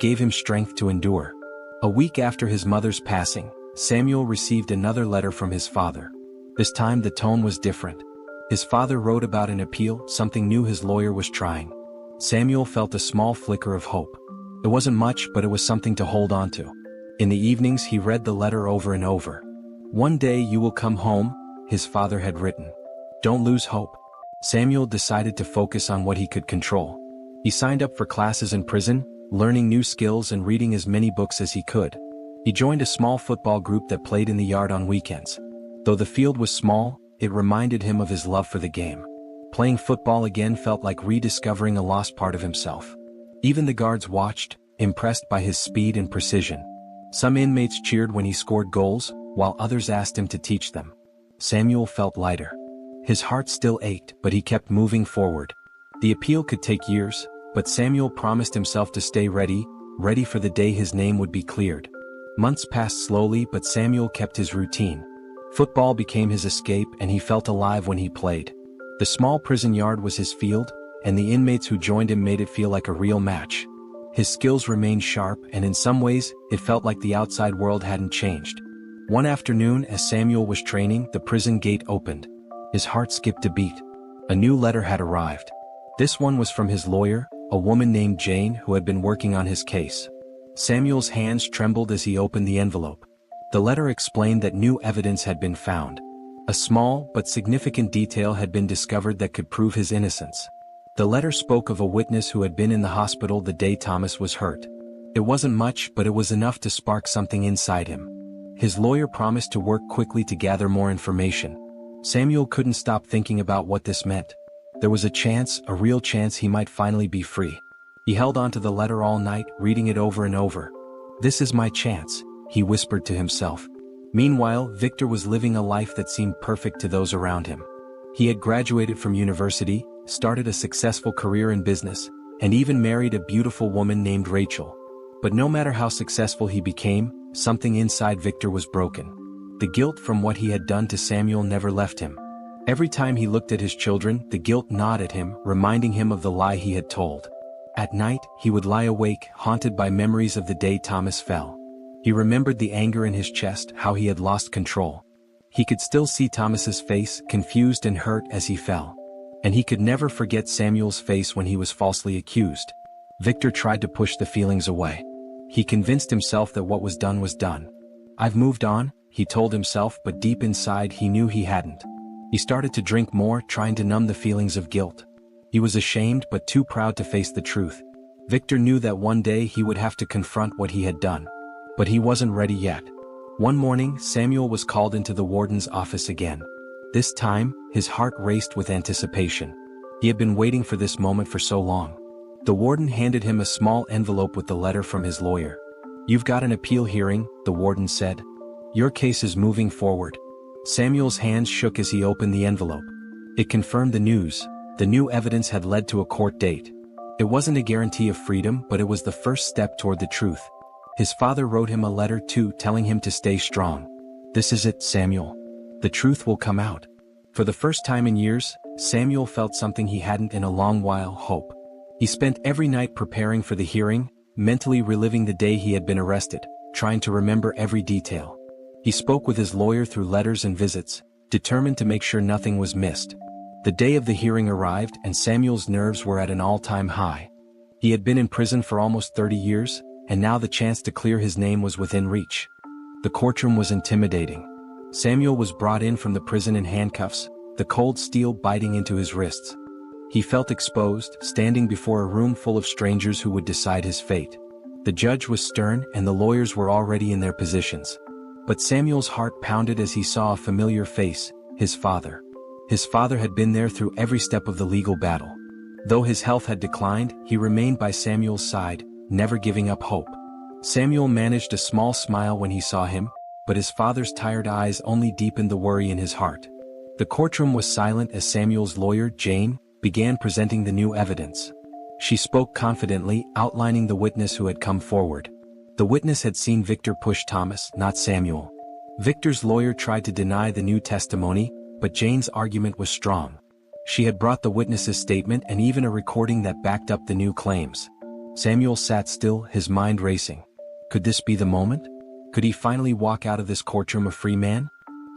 gave him strength to endure. A week after his mother's passing, Samuel received another letter from his father. This time the tone was different. His father wrote about an appeal, something new his lawyer was trying. Samuel felt a small flicker of hope. It wasn't much, but it was something to hold on to. In the evenings he read the letter over and over. "One day you will come home," his father had written. "Don't lose hope." Samuel decided to focus on what he could control. He signed up for classes in prison, learning new skills and reading as many books as he could. He joined a small football group that played in the yard on weekends. Though the field was small, it reminded him of his love for the game. Playing football again felt like rediscovering a lost part of himself. Even the guards watched, impressed by his speed and precision. Some inmates cheered when he scored goals, while others asked him to teach them. Samuel felt lighter. His heart still ached, but he kept moving forward. The appeal could take years, but Samuel promised himself to stay ready for the day his name would be cleared. Months passed slowly, but Samuel kept his routine. Football became his escape, and he felt alive when he played. The small prison yard was his field, and the inmates who joined him made it feel like a real match. His skills remained sharp, and in some ways, it felt like the outside world hadn't changed. One afternoon, as Samuel was training, the prison gate opened. His heart skipped a beat. A new letter had arrived. This one was from his lawyer, a woman named Jane who had been working on his case. Samuel's hands trembled as he opened the envelope. The letter explained that new evidence had been found. A small but significant detail had been discovered that could prove his innocence. The letter spoke of a witness who had been in the hospital the day Thomas was hurt. It wasn't much, but it was enough to spark something inside him. His lawyer promised to work quickly to gather more information. Samuel couldn't stop thinking about what this meant. There was a chance, a real chance he might finally be free. He held on to the letter all night, reading it over and over. "This is my chance," he whispered to himself. Meanwhile, Victor was living a life that seemed perfect to those around him. He had graduated from university, started a successful career in business, and even married a beautiful woman named Rachel. But no matter how successful he became, something inside Victor was broken. The guilt from what he had done to Samuel never left him. Every time he looked at his children, the guilt gnawed at him, reminding him of the lie he had told. At night, he would lie awake, haunted by memories of the day Thomas fell. He remembered the anger in his chest, how he had lost control. He could still see Thomas's face, confused and hurt as he fell. And he could never forget Samuel's face when he was falsely accused. Victor tried to push the feelings away. He convinced himself that what was done. "I've moved on," he told himself, but deep inside he knew he hadn't. He started to drink more, trying to numb the feelings of guilt. He was ashamed but too proud to face the truth. Victor knew that one day he would have to confront what he had done. But he wasn't ready yet. One morning, Samuel was called into the warden's office again. This time, his heart raced with anticipation. He had been waiting for this moment for so long. The warden handed him a small envelope with the letter from his lawyer. "You've got an appeal hearing," the warden said. "Your case is moving forward." Samuel's hands shook as he opened the envelope. It confirmed the news. The new evidence had led to a court date. It wasn't a guarantee of freedom, but it was the first step toward the truth. His father wrote him a letter too, telling him to stay strong. "This is it, Samuel. The truth will come out." For the first time in years, Samuel felt something he hadn't in a long while: hope. He spent every night preparing for the hearing, mentally reliving the day he had been arrested, trying to remember every detail. He spoke with his lawyer through letters and visits, determined to make sure nothing was missed. The day of the hearing arrived, and Samuel's nerves were at an all-time high. He had been in prison for almost 30 years, and now the chance to clear his name was within reach. The courtroom was intimidating. Samuel was brought in from the prison in handcuffs, the cold steel biting into his wrists. He felt exposed, standing before a room full of strangers who would decide his fate. The judge was stern, and the lawyers were already in their positions. But Samuel's heart pounded as he saw a familiar face: his father. His father had been there through every step of the legal battle. Though his health had declined, he remained by Samuel's side, never giving up hope. Samuel managed a small smile when he saw him, but his father's tired eyes only deepened the worry in his heart. The courtroom was silent as Samuel's lawyer, Jane, began presenting the new evidence. She spoke confidently, outlining the witness who had come forward. The witness had seen Victor push Thomas, not Samuel. Victor's lawyer tried to deny the new testimony, but Jane's argument was strong. She had brought the witness's statement and even a recording that backed up the new claims. Samuel sat still, his mind racing. Could this be the moment? Could he finally walk out of this courtroom a free man?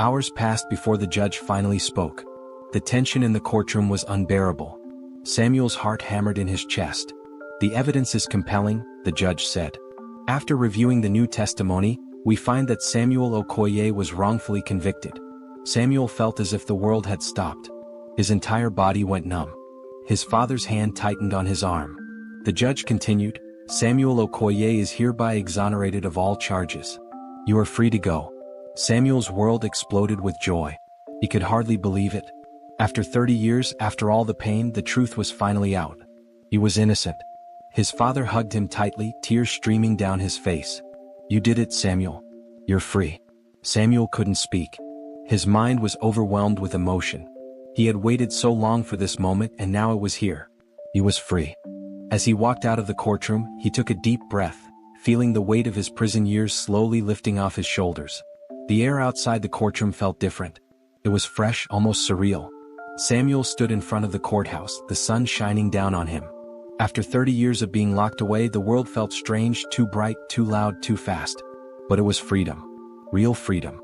Hours passed before the judge finally spoke. The tension in the courtroom was unbearable. Samuel's heart hammered in his chest. The evidence is compelling, the judge said. After reviewing the new testimony, we find that Samuel Okoye was wrongfully convicted. Samuel felt as if the world had stopped. His entire body went numb. His father's hand tightened on his arm. The judge continued, Samuel Okoye is hereby exonerated of all charges. You are free to go. Samuel's world exploded with joy. He could hardly believe it. After 30 years, after all the pain, the truth was finally out. He was innocent. His father hugged him tightly, tears streaming down his face. You did it, Samuel. You're free. Samuel couldn't speak. His mind was overwhelmed with emotion. He had waited so long for this moment, and now it was here. He was free. As he walked out of the courtroom, he took a deep breath, feeling the weight of his prison years slowly lifting off his shoulders. The air outside the courtroom felt different. It was fresh, almost surreal. Samuel stood in front of the courthouse, the sun shining down on him. After 30 years of being locked away, the world felt strange, too bright, too loud, too fast. But it was freedom. Real freedom.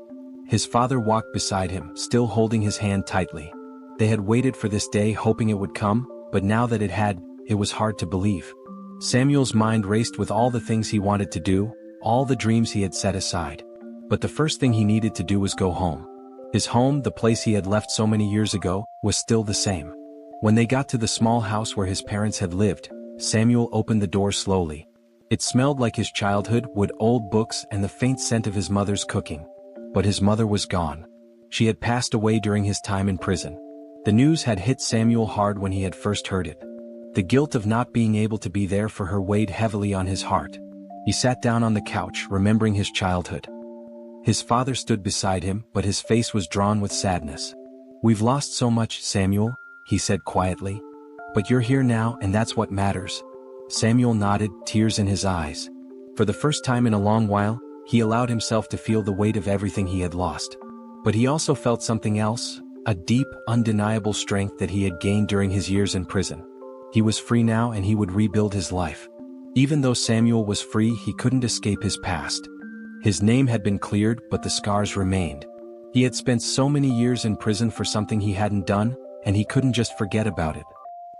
His father walked beside him, still holding his hand tightly. They had waited for this day, hoping it would come, but now that it had, it was hard to believe. Samuel's mind raced with all the things he wanted to do, all the dreams he had set aside. But the first thing he needed to do was go home. His home, the place he had left so many years ago, was still the same. When they got to the small house where his parents had lived, Samuel opened the door slowly. It smelled like his childhood, wood, old books, and the faint scent of his mother's cooking. But his mother was gone. She had passed away during his time in prison. The news had hit Samuel hard when he had first heard it. The guilt of not being able to be there for her weighed heavily on his heart. He sat down on the couch, remembering his childhood. His father stood beside him, but his face was drawn with sadness. We've lost so much, Samuel, he said quietly. But you're here now, and that's what matters. Samuel nodded, tears in his eyes. For the first time in a long while, he allowed himself to feel the weight of everything he had lost. But he also felt something else, a deep, undeniable strength that he had gained during his years in prison. He was free now, and he would rebuild his life. Even though Samuel was free, he couldn't escape his past. His name had been cleared, but the scars remained. He had spent so many years in prison for something he hadn't done, and he couldn't just forget about it.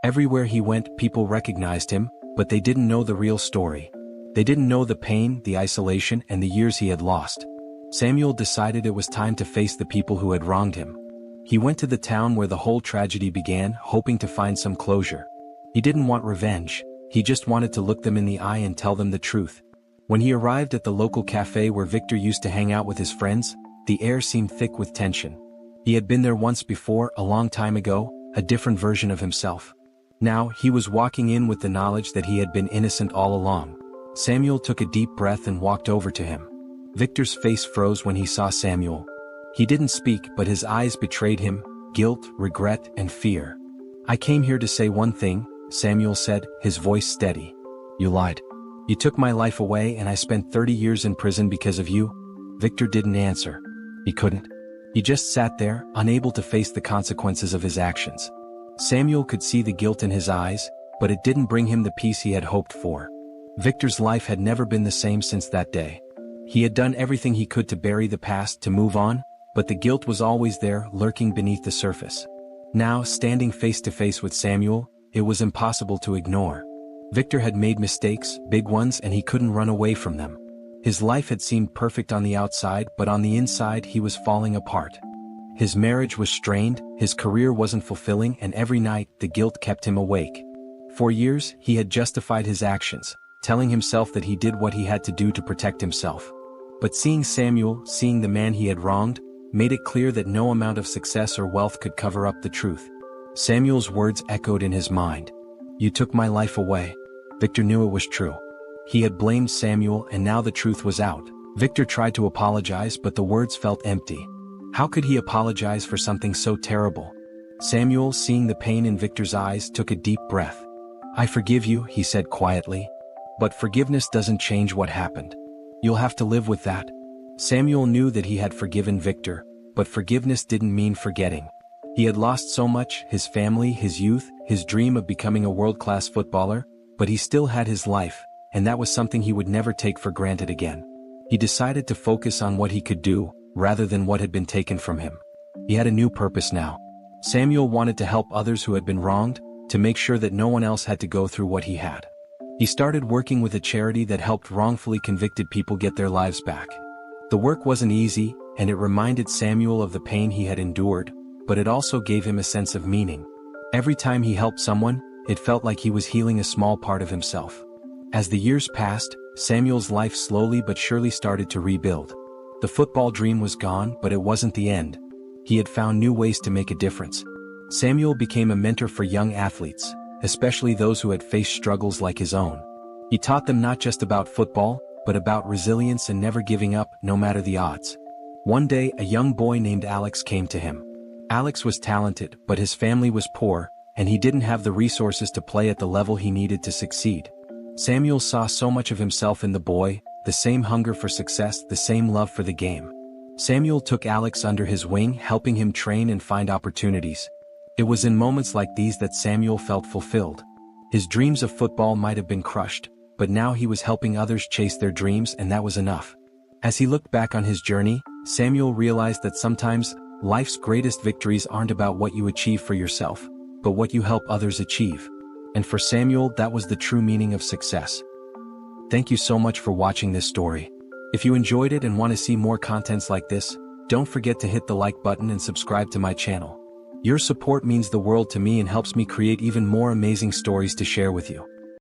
Everywhere he went, people recognized him, but they didn't know the real story. They didn't know the pain, the isolation, and the years he had lost. Samuel decided it was time to face the people who had wronged him. He went to the town where the whole tragedy began, hoping to find some closure. He didn't want revenge, he just wanted to look them in the eye and tell them the truth. When he arrived at the local cafe where Victor used to hang out with his friends, the air seemed thick with tension. He had been there once before, a long time ago, a different version of himself. Now, he was walking in with the knowledge that he had been innocent all along. Samuel took a deep breath and walked over to him. Victor's face froze when he saw Samuel. He didn't speak, but his eyes betrayed him, guilt, regret, and fear. I came here to say one thing, Samuel said, his voice steady. You lied. You took my life away, and I spent 30 years in prison because of you. Victor didn't answer. He couldn't. He just sat there, unable to face the consequences of his actions. Samuel could see the guilt in his eyes, but it didn't bring him the peace he had hoped for. Victor's life had never been the same since that day. He had done everything he could to bury the past, to move on, but the guilt was always there, lurking beneath the surface. Now, standing face to face with Samuel, it was impossible to ignore. Victor had made mistakes, big ones, and he couldn't run away from them. His life had seemed perfect on the outside, but on the inside he was falling apart. His marriage was strained, his career wasn't fulfilling, and every night the guilt kept him awake. For years, he had justified his actions, telling himself that he did what he had to do to protect himself. But seeing Samuel, seeing the man he had wronged, made it clear that no amount of success or wealth could cover up the truth. Samuel's words echoed in his mind. You took my life away. Victor knew it was true. He had blamed Samuel, and now the truth was out. Victor tried to apologize, but the words felt empty. How could he apologize for something so terrible? Samuel, seeing the pain in Victor's eyes, took a deep breath. I forgive you, he said quietly. But forgiveness doesn't change what happened. You'll have to live with that. Samuel knew that he had forgiven Victor, but forgiveness didn't mean forgetting. He had lost so much, his family, his youth, his dream of becoming a world-class footballer, But he still had his life, and that was something he would never take for granted again. He decided to focus on what he could do, rather than what had been taken from him. He had a new purpose now. Samuel wanted to help others who had been wronged, to make sure that no one else had to go through what he had. He started working with a charity that helped wrongfully convicted people get their lives back. The work wasn't easy, and it reminded Samuel of the pain he had endured, but it also gave him a sense of meaning. Every time he helped someone, it felt like he was healing a small part of himself. As the years passed, Samuel's life slowly but surely started to rebuild. The football dream was gone, but it wasn't the end. He had found new ways to make a difference. Samuel became a mentor for young athletes, especially those who had faced struggles like his own. He taught them not just about football, but about resilience and never giving up, no matter the odds. One day, a young boy named Alex came to him. Alex was talented, but his family was poor, and he didn't have the resources to play at the level he needed to succeed. Samuel saw so much of himself in the boy, the same hunger for success, the same love for the game. Samuel took Alex under his wing, helping him train and find opportunities. It was in moments like these that Samuel felt fulfilled. His dreams of football might have been crushed, but now he was helping others chase their dreams, and that was enough. As he looked back on his journey, Samuel realized that sometimes, life's greatest victories aren't about what you achieve for yourself, but what you help others achieve. And for Samuel, that was the true meaning of success. Thank you so much for watching this story. If you enjoyed it and want to see more contents like this, don't forget to hit the like button and subscribe to my channel. Your support means the world to me and helps me create even more amazing stories to share with you.